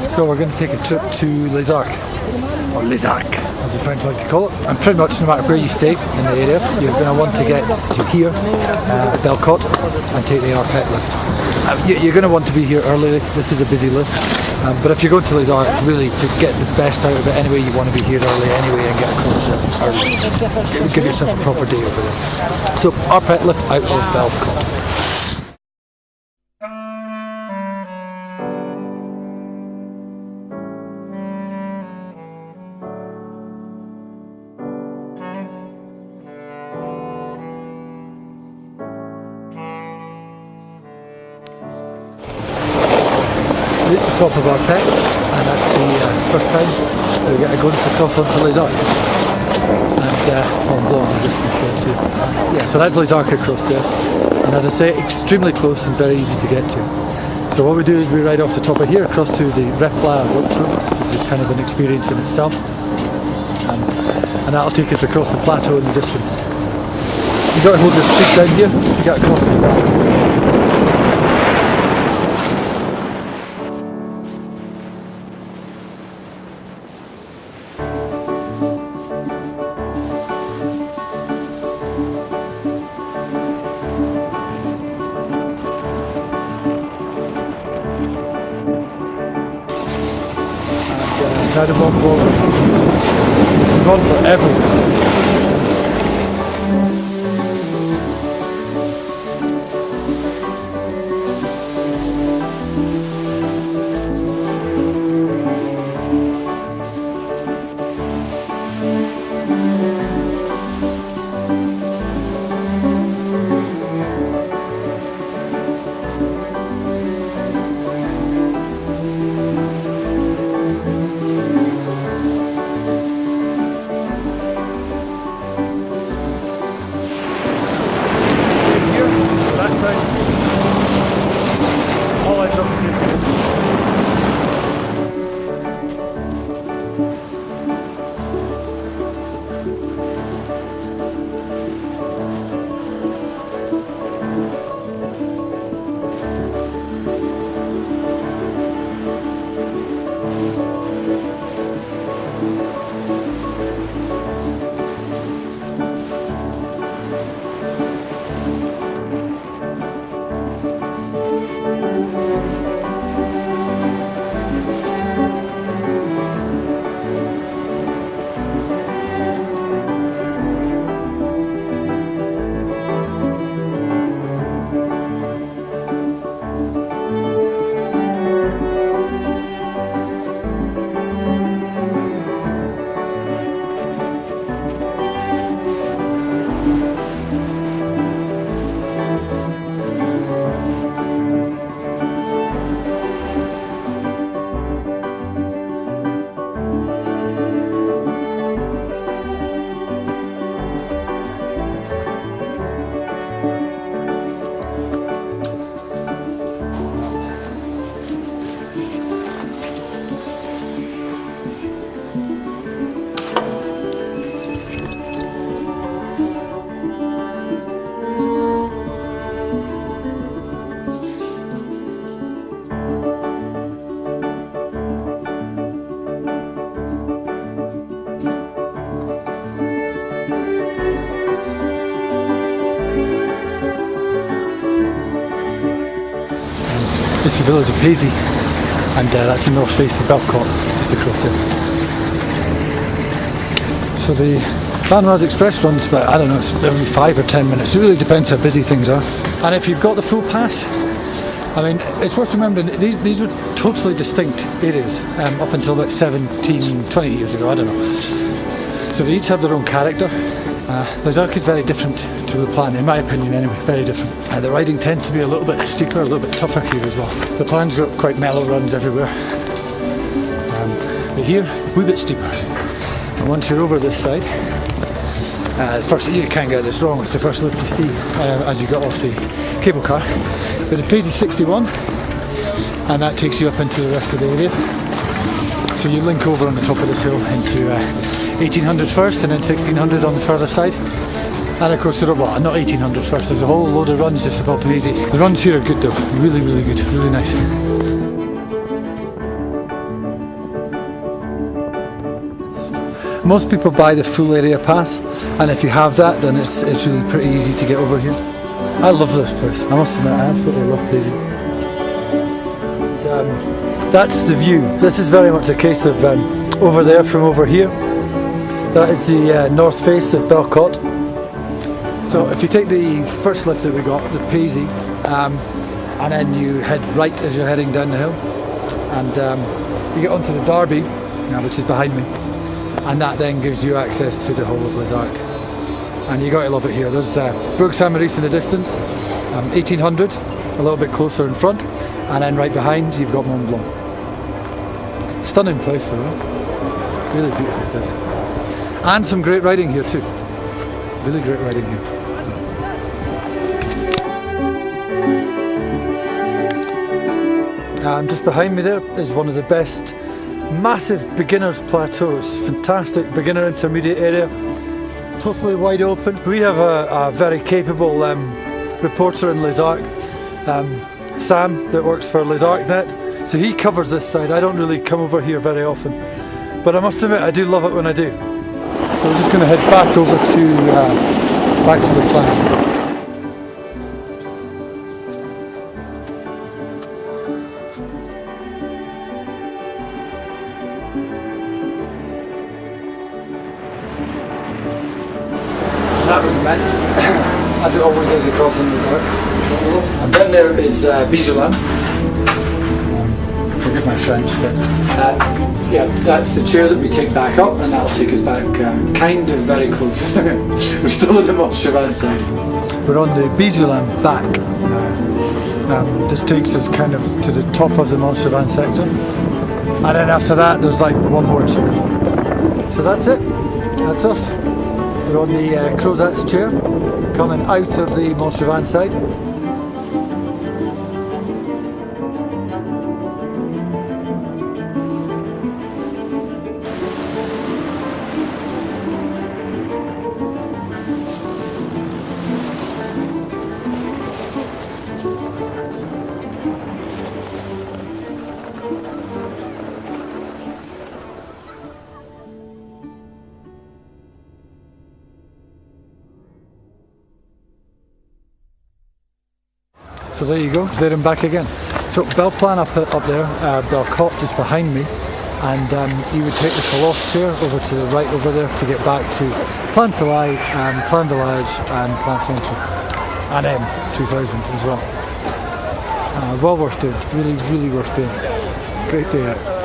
So we're going to take a trip to Les Arcs, or Les Arcs as the French like to call it. And pretty much no matter where you stay in the area, you're going to want to get to here, Belcourt, and take the Arpet lift. You're going to want to be here early. This is a busy lift. But if you're going to Les Arcs, really to get the best out of it anyway, you want to be here early anyway and get across there early. Give yourself a proper day over there. So Arpet lift out of Belcourt. It's the top of Arpet, and that's the first time we get a glimpse across onto Les Arcs. And I'm blowing the distance there too. Yeah, so that's Les Arcs across there. And as I say, extremely close and very easy to get to. So what we do is we ride off the top of here across to the LaPlagnet, which is kind of an experience in itself. And that'll take us across the plateau in the distance. You've got to hold your speed down here to get across the flat. Out of on board. This is on forever. This is the village of Paisy, and that's the north face of Belcourt, just across there. So the Vanoise Express runs about, I don't know, it's every 5 or 10 minutes. It really depends how busy things are. And if you've got the full pass, I mean, it's worth remembering these were totally distinct areas up until about 17, 20 years ago, I don't know. So they each have their own character. Les Arcs is very different to LaPlagnet, in my opinion anyway, very different. The riding tends to be a little bit steeper, a little bit tougher here as well. LaPlagnet's got quite mellow runs everywhere. But here, a wee bit steeper. And once you're over this side, first, you can't get this wrong, it's the first lift you see as you get off the cable car. But the Paisy 61, and that takes you up into the rest of the area. So you link over on the top of this hill into 1800 first and then 1600 on the further side. And of course, well, not 1800 first, there's a whole load of runs just above Paisy. The runs here are good though, really, really good, really nice. Most people buy the full area pass, and if you have that, then it's really pretty easy to get over here. I love this place, I must admit, I absolutely love Paisley. That's the view. This is very much a case of over there from over here. That is the north face of Belcourt. So if you take the first lift that we got, the Paisley, and then you head right as you're heading down the hill, and you get onto the Derby, which is behind me, and that then gives you access to the whole of Les Arcs. And you got to love it here. There's Bourg Saint-Maurice in the distance, 1800, a little bit closer in front, and then right behind you've got Mont Blanc. Stunning place though, right? Really beautiful place. And some great riding here too. Really great riding here. Just behind me there is one of the best massive beginners plateaus. Fantastic beginner intermediate area. Totally wide open. We have a very capable reporter in Les Arcs, Sam, that works for LaPlagnet. So he covers this side. I don't really come over here very often, but I must admit I do love it when I do. So we're just going to head back over to LaPlagnet. That was immense, as it always is across in Les Arcs. And then there is Bijoulin. Forgive my French, but yeah, that's the chair that we take back up, and that'll take us back kind of very close. We're still on the Montchevin side. We're on the Bijoulin back now. This takes us kind of to the top of the Montchevin sector, and then after that there's like one more chair. So that's it, that's us. We're on the Crozat's chair, coming out of the Montchevin side. So there you go, there and back again. So Belplan up there, Belcourt just behind me, and you would take the Colosse chair over to the right over there to get back to Plan Soleil, Plan Village and Plan Centre, and M2000 as well. Well worth doing, really worth doing. Great day out.